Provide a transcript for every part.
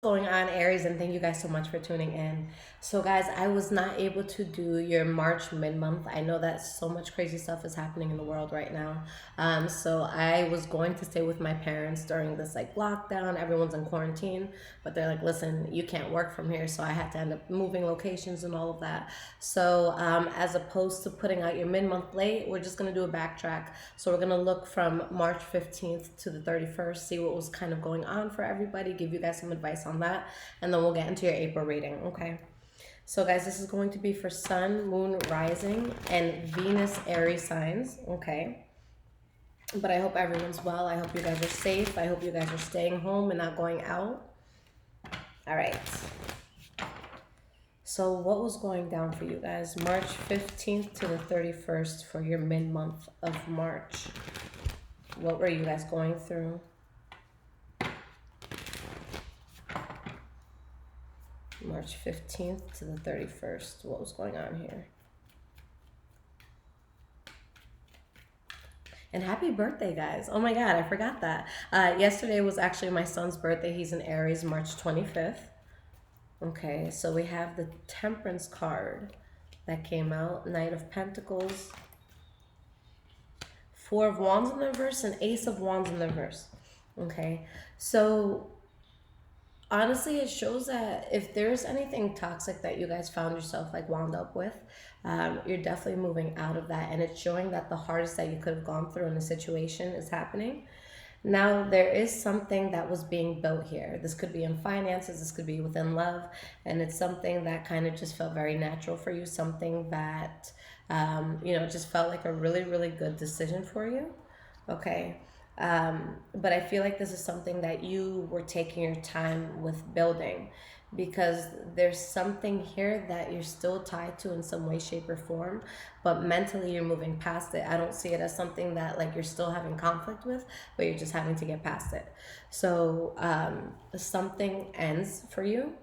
Going on, Aries, and thank you guys so much for tuning in. So guys, I was not able to do your March mid-month. I know that so much crazy stuff is happening in the world right now. So I was going to stay with my parents during this like lockdown. Everyone's in quarantine, but they're like, listen, you can't work from here. So I had to end up moving locations and all of that. So as opposed to putting out your mid-month late, we're just gonna do a backtrack. So we're gonna look from March 15th to the 31st, see what was kind of going on for everybody, give you guys some advice on that, and then we'll get into your April reading, okay? So guys, this is going to be for Sun, Moon, Rising, and Venus Aries signs, okay? But I hope everyone's well. I hope you guys are safe. I hope you guys are staying home and not going out. All right. So what was going down for you guys? March 15th to the 31st for your mid-month of March. What were you guys going through? March 15th to the 31st. What was going on here? And happy birthday, guys. Oh my God, I forgot that. Yesterday was actually my son's birthday. He's in Aries, March 25th. Okay, so we have the Temperance card that came out. Knight of Pentacles. Four of Wands in the reverse and Ace of Wands in the reverse. Okay, so honestly, it shows that if there's anything toxic that you guys found yourself like wound up with, you're definitely moving out of that, and it's showing that the hardest that you could have gone through in the situation is happening. Now, there is something that was being built here. This could be in finances, this could be within love, and it's something that kind of just felt very natural for you, something that, just felt like a really, really good decision for you. Okay. But I feel like this is something that you were taking your time with building, because there's something here that you're still tied to in some way, shape, or form, but mentally you're moving past it. I don't see it as something that like you're still having conflict with, but you're just having to get past it. So something ends for you,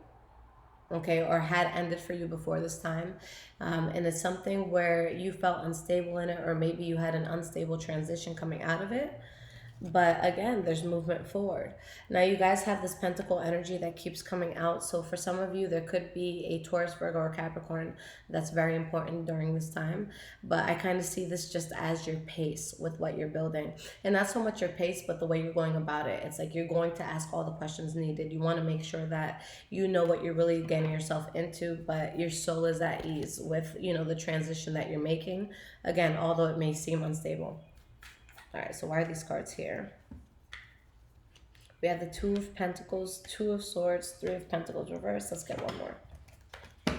okay, or had ended for you before this time, and it's something where you felt unstable in it, or maybe you had an unstable transition coming out of it. But again, there's movement forward. Now you guys have this pentacle energy that keeps coming out. So for some of you, there could be a Taurus, Virgo, or Capricorn that's very important during this time. But I kind of see this just as your pace with what you're building. And not so much your pace, but the way you're going about it. It's like you're going to ask all the questions needed. You want to make sure that you know what you're really getting yourself into, but your soul is at ease with, the transition that you're making. Again, although it may seem unstable. All right, so why are these cards here? We have the Two of Pentacles, Two of Swords, Three of Pentacles reversed. Let's get one more.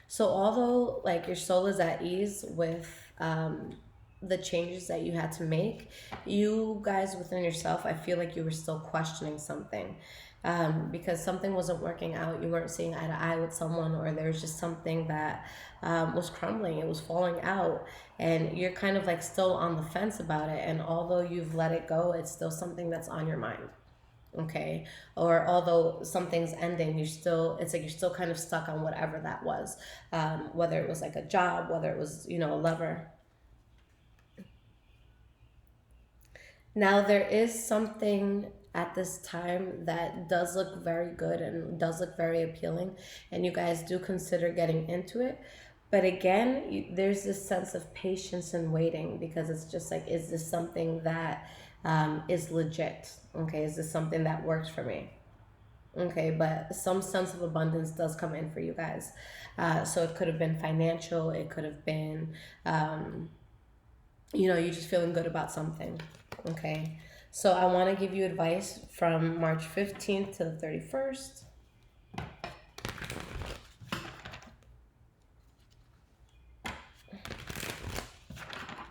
So although like your soul is at ease with the changes that you had to make, you guys within yourself, I feel like you were still questioning something. Because something wasn't working out, you weren't seeing eye to eye with someone, or there was just something that was crumbling, it was falling out, and you're kind of like still on the fence about it. And although you've let it go, it's still something that's on your mind. Okay, or although something's ending, it's like you're still kind of stuck on whatever that was, whether it was like a job, whether it was a lover. Now, there is something at this time that does look very good and does look very appealing, and you guys do consider getting into it. But again, there's this sense of patience and waiting, because it's just like, is this something that is legit? Okay, is this something that works for me? Okay, but some sense of abundance does come in for you guys. So it could have been financial, it could have been, you just feeling good about something. Okay, so I want to give you advice from March 15th to the 31st.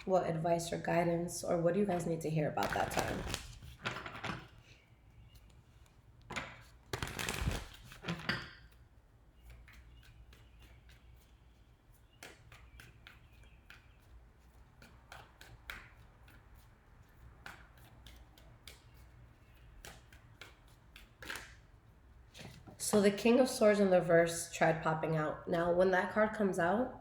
What advice or guidance, or what do you guys need to hear about that time? So the King of Swords in the reverse tried popping out. Now, when that card comes out,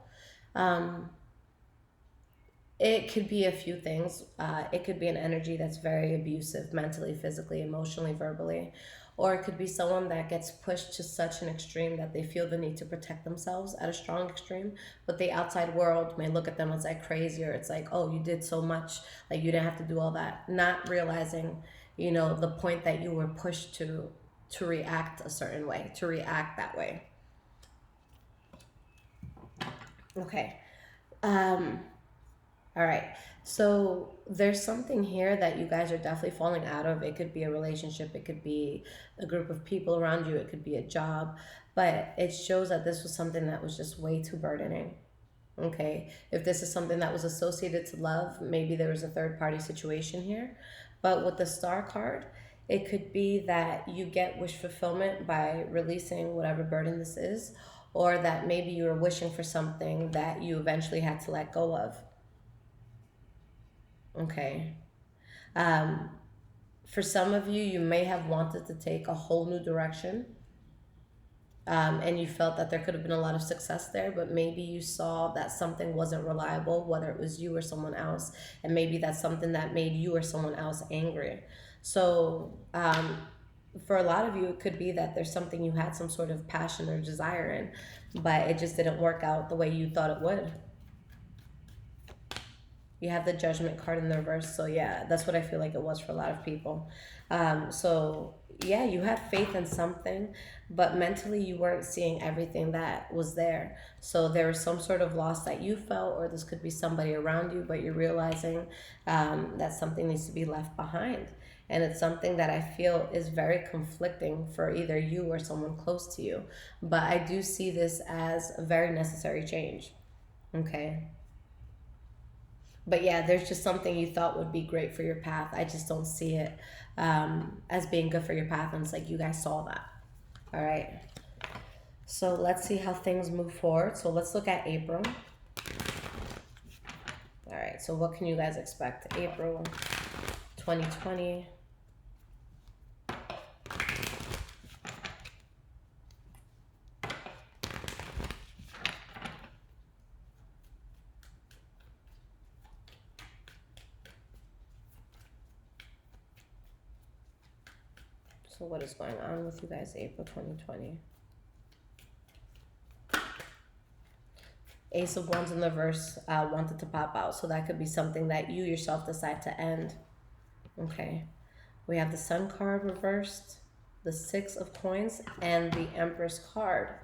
It could be a few things. It could be an energy that's very abusive mentally, physically, emotionally, verbally. Or it could be someone that gets pushed to such an extreme that they feel the need to protect themselves at a strong extreme. But the outside world may look at them as like crazy, or it's like, oh, you did so much. Like you didn't have to do all that. Not realizing, the point that you were pushed to react a certain way, to react that way. Okay. Um, All right. So there's something here that you guys are definitely falling out of. It could be a relationship, it could be a group of people around you, it could be a job, but it shows that this was something that was just way too burdening. Okay. If this is something that was associated to love, maybe there was a third party situation here. But with the star card, it could be that you get wish fulfillment by releasing whatever burden this is, or that maybe you were wishing for something that you eventually had to let go of. Okay. Um, for some of you, you may have wanted to take a whole new direction, and you felt that there could have been a lot of success there, but maybe you saw that something wasn't reliable, whether it was you or someone else, and maybe that's something that made you or someone else angry. So, for a lot of you, it could be that there's something you had some sort of passion or desire in, but it just didn't work out the way you thought it would. You have the Judgment card in the reverse. So yeah, that's what I feel like it was for a lot of people. So yeah, you have faith in something, but mentally you weren't seeing everything that was there. So there was some sort of loss that you felt, or this could be somebody around you, but you're realizing that something needs to be left behind. And it's something that I feel is very conflicting for either you or someone close to you. But I do see this as a very necessary change. Okay. But yeah, there's just something you thought would be great for your path. I just don't see it as being good for your path. And it's like you guys saw that. All right. So let's see how things move forward. So let's look at April. All right. So what can you guys expect? April 2020. So what is going on with you guys, April 2020? Ace of Wands in the reverse wanted to pop out. So that could be something that you yourself decide to end. Okay. We have the Sun card reversed, the Six of Coins, and the Empress card.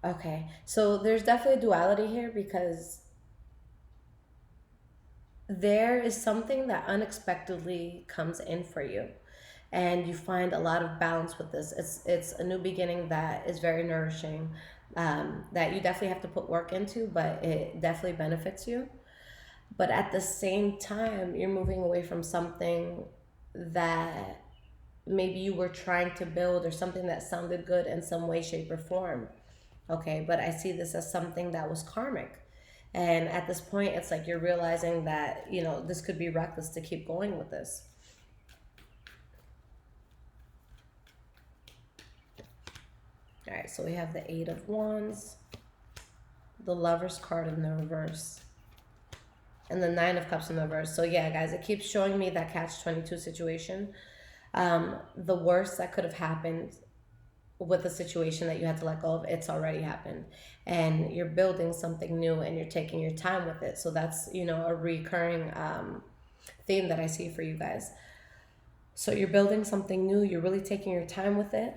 Okay. So there's definitely a duality here, because there is something that unexpectedly comes in for you, and you find a lot of balance with this. It's a new beginning that is very nourishing, that you definitely have to put work into, but it definitely benefits you. But at the same time, you're moving away from something that maybe you were trying to build, or something that sounded good in some way, shape, or form. Okay, but I see this as something that was karmic. And at this point, it's like you're realizing that, this could be reckless to keep going with this. All right, so we have the Eight of Wands, the Lover's card in the reverse, and the Nine of Cups in the reverse. So yeah, guys, it keeps showing me that catch-22 situation. The worst that could have happened with the situation that you had to let go of, it's already happened. And you're building something new, and you're taking your time with it. So that's, a recurring theme that I see for you guys. So you're building something new, you're really taking your time with it,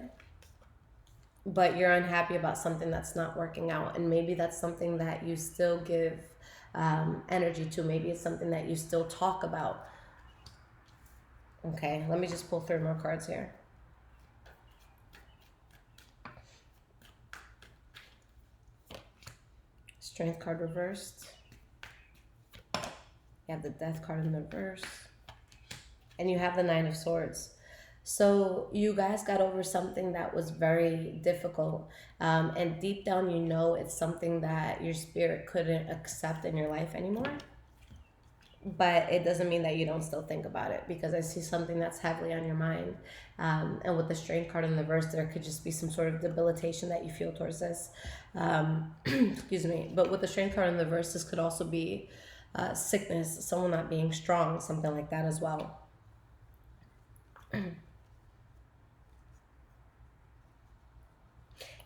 but you're unhappy about something that's not working out. And maybe that's something that you still give energy to. Maybe it's something that you still talk about. Okay, let me just pull 3 more cards here. Strength card reversed. You have the Death card in the reverse. And you have the Nine of Swords. So you guys got over something that was very difficult. And deep down, it's something that your spirit couldn't accept in your life anymore. But it doesn't mean that you don't still think about it, because I see something that's heavily on your mind. And with the Strength card in the reverse, there could just be some sort of debilitation that you feel towards this. Excuse me. But with the Strength card in the reverse, this could also be sickness, someone not being strong, something like that as well.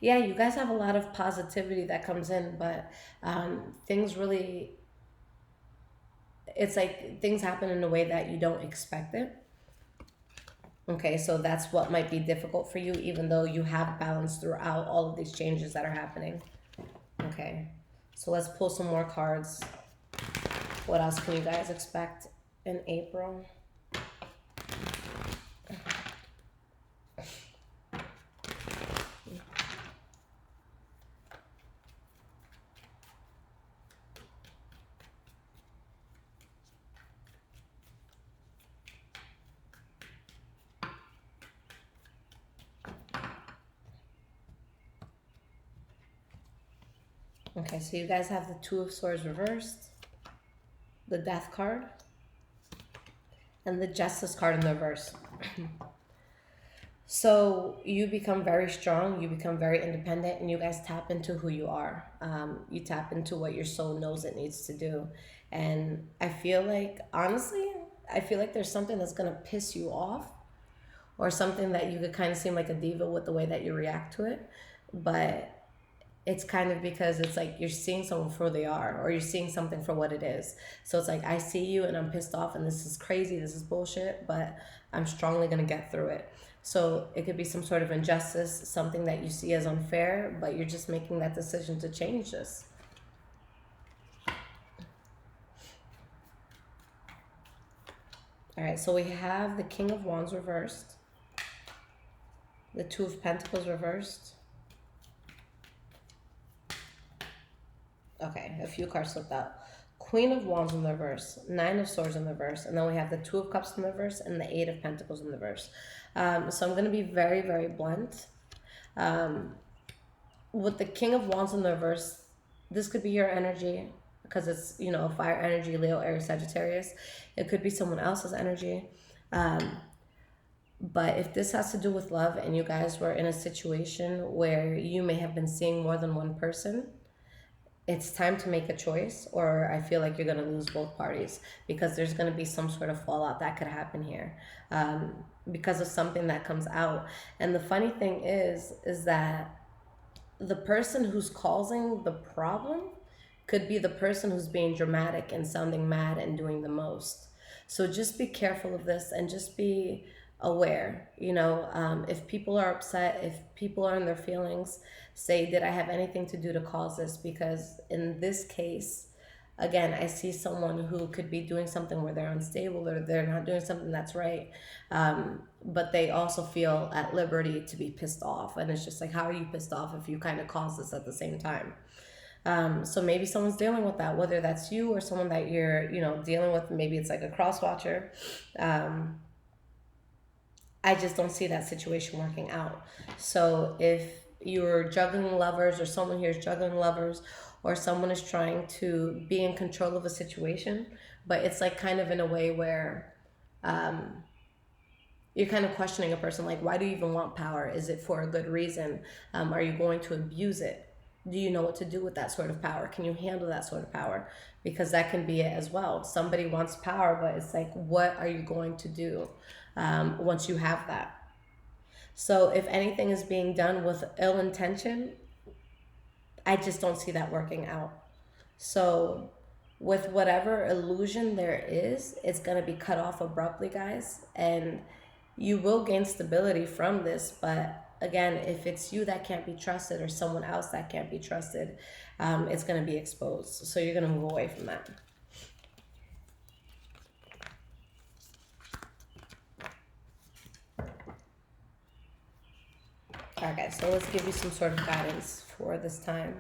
Yeah, you guys have a lot of positivity that comes in, but things really, it's like things happen in a way that you don't expect it. Okay, so that's what might be difficult for you, even though you have balance throughout all of these changes that are happening. Okay, so let's pull some more cards. What else can you guys expect in April? Okay, so you guys have the Two of Swords reversed, the Death card, and the Justice card in the reverse. So you become very strong, you become very independent, and you guys tap into who you are. You tap into what your soul knows it needs to do. And I feel like, honestly, I feel like there's something that's going to piss you off, or something that you could kind of seem like a diva with the way that you react to it. But it's kind of because it's like you're seeing someone for who they are, or you're seeing something for what it is. So it's like, I see you and I'm pissed off and this is crazy, this is bullshit, but I'm strongly going to get through it. So it could be some sort of injustice, something that you see as unfair, but you're just making that decision to change this. All right, so we have the King of Wands reversed, the Two of Pentacles reversed. Okay, a few cards slipped out. Queen of Wands in the reverse, Nine of Swords in the reverse, and then we have the Two of Cups in the reverse and the Eight of Pentacles in the reverse. So I'm going to be very, very blunt. With the King of Wands in the reverse, this could be your energy because it's, you know, fire energy, Leo, Aries, Sagittarius. It could be someone else's energy. But if this has to do with love and you guys were in a situation where you may have been seeing more than one person, it's time to make a choice, or I feel like you're going to lose both parties, because there's going to be some sort of fallout that could happen here because of something that comes out. And the funny thing is that the person who's causing the problem could be the person who's being dramatic and sounding mad and doing the most. So just be careful of this and just be aware. You know, if people are upset, if people are in their feelings, say, did I have anything to do to cause this? Because in this case, again, I see someone who could be doing something where they're unstable, or they're not doing something that's right, but they also feel at liberty to be pissed off. And it's just like, how are you pissed off if you kind of cause this at the same time? So maybe someone's dealing with that, whether that's you or someone that you're, you know, dealing with. Maybe it's like a cross watcher. I just don't see that situation working out. So if you're juggling lovers, or someone here is juggling lovers, or someone is trying to be in control of a situation, but it's like kind of in a way where you're kind of questioning a person, like, why do you even want power? Is it for a good reason? Are you going to abuse it? Do you know what to do with that sort of power? Can you handle that sort of power? Because that can be it as well. Somebody wants power, but it's like, what are you going to do once you have that? So if anything is being done with ill intention, I just don't see that working out. So with whatever illusion there is, it's going to be cut off abruptly, guys. And you will gain stability from this. But again, if it's you that can't be trusted, or someone else that can't be trusted, it's going to be exposed. So you're going to move away from that. Okay, so let's give you some sort of guidance for this time.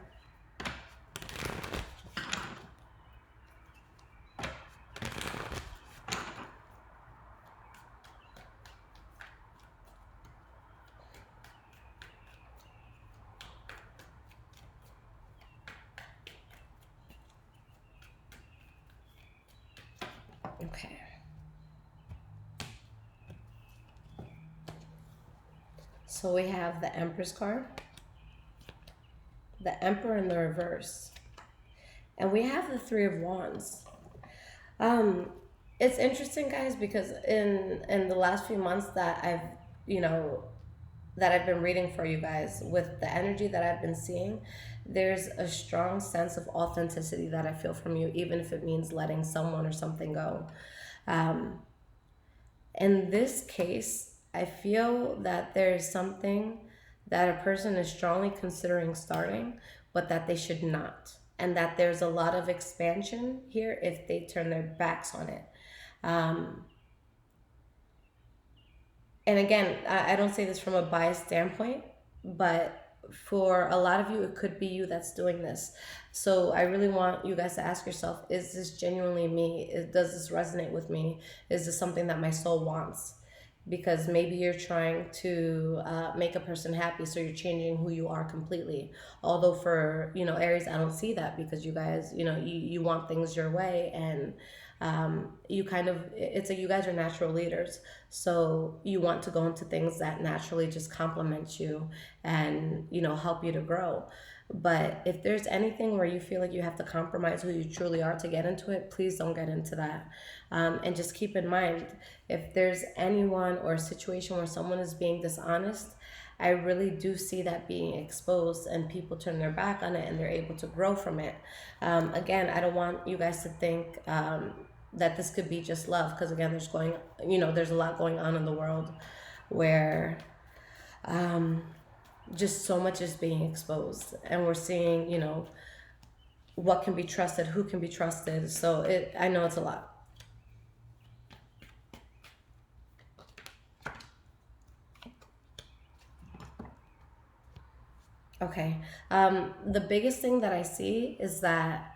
Okay. So we have the Empress card, the Emperor in the reverse, and we have the Three of Wands. Um, it's interesting, guys, because in the last few months that you know, that I've been reading for you guys, with the energy that I've been seeing, there's a strong sense of authenticity that I feel from you, even if it means letting someone or something go. Um, in this case, I feel that there's something that a person is strongly considering starting, but that they should not. And that there's a lot of expansion here if they turn their backs on it. Um, and again, I don't say this from a biased standpoint, but for a lot of you, it could be you that's doing this. So I really want you guys to ask yourself, is this genuinely me? Does this resonate with me? Is this something that my soul wants? Because maybe you're trying to make a person happy, so you're changing who you are completely. Although for, Aries, I don't see that, because you guys, you want things your way, and you kind of, it's like you guys are natural leaders, so you want to go into things that naturally just complement you and help you to grow. But if there's anything where you feel like you have to compromise who you truly are to get into it, please don't get into that. And just keep in mind, if there's anyone or a situation where someone is being dishonest, I really do see that being exposed, and people turn their back on it and they're able to grow from it. Again, I don't want you guys to think that this could be just love, because again, there's a lot going on in the world where um, just so much is being exposed, and we're seeing, what can be trusted, who can be trusted. So I know it's a lot. Okay. The biggest thing that I see is that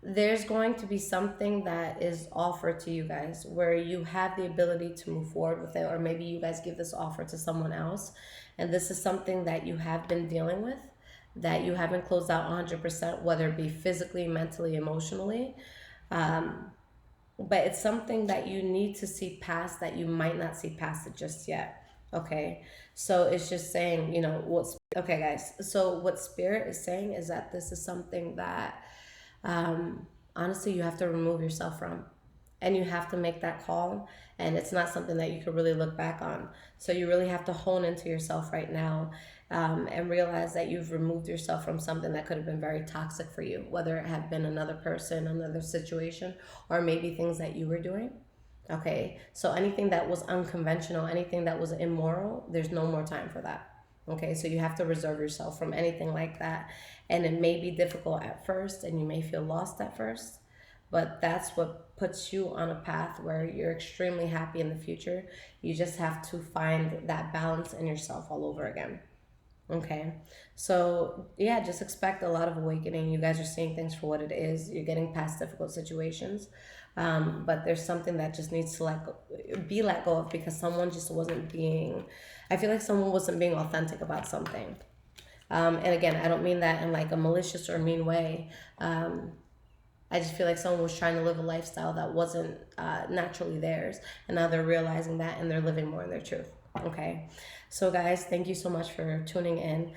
there's going to be something that is offered to you guys where you have the ability to move forward with it, or maybe you guys give this offer to someone else, and this is something that you have been dealing with, that you haven't closed out 100%, whether it be physically, mentally, emotionally. Um, but it's something that you need to see past, that you might not see past it just yet. Okay. So it's just saying, okay, guys. So what Spirit is saying is that this is something that honestly you have to remove yourself from, and you have to make that call, and it's not something that you could really look back on. So you really have to hone into yourself right now, and realize that you've removed yourself from something that could have been very toxic for you, whether it had been another person, another situation, or maybe things that you were doing. Okay, so anything that was unconventional, anything that was immoral, there's no more time for that. Okay, so you have to reserve yourself from anything like that. And it may be difficult at first, and you may feel lost at first, but that's what puts you on a path where you're extremely happy in the future. You just have to find that balance in yourself all over again. Okay. So, yeah, just expect a lot of awakening. You guys are seeing things for what it is. You're getting past difficult situations. But there's something that just needs to be let go of, because someone just wasn't being, I feel like someone wasn't being authentic about something. And again, I don't mean that in like a malicious or mean way. I just feel like someone was trying to live a lifestyle that wasn't naturally theirs, and now they're realizing that, and they're living more in their truth. Okay, so guys, thank you so much for tuning in.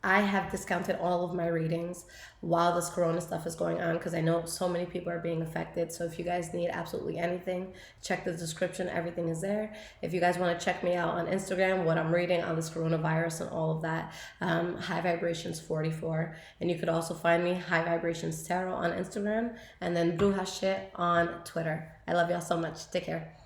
I have discounted all of my readings while this corona stuff is going on, because I know so many people are being affected. So if you guys need absolutely anything, check the description. Everything is there. If you guys want to check me out on Instagram, what I'm reading on this coronavirus and all of that, High Vibrations 44. And you could also find me High Vibrations Tarot on Instagram, and then Bruja Shit on Twitter. I love y'all so much. Take care.